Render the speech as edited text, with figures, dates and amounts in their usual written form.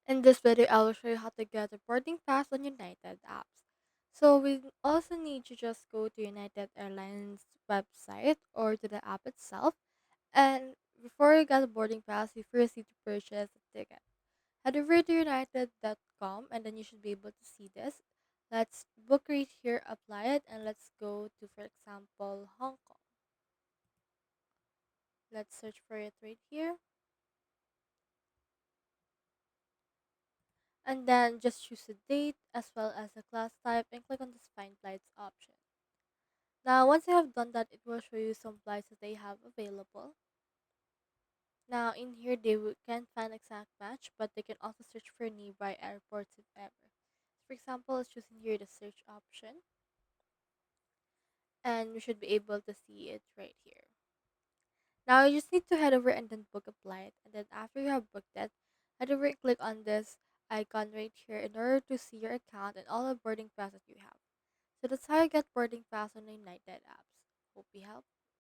In this video, I will show you how to get a boarding pass on United apps. So we also need to just go to United Airlines website or to the app itself. And before you get a boarding pass, you first need to purchase a ticket. Head over to united.com and then you should be able to see this. Let's book right here, apply it, and let's go to, for example, Hong Kong. Let's search for it right here. And then just choose a date as well as a class type and click on this find flights option. Now once you have done that, it will show you some flights that they have available. Now in here can't find exact match, but they can also search for nearby airports if ever. For example, let's choose in here the search option and you should be able to see it right here. Now you just need to head over and then book a flight, and then after you have booked it, head over and click on this icon right here in order to see your account and all the boarding passes you have. So that's how you get boarding pass on the United apps. Hope we help.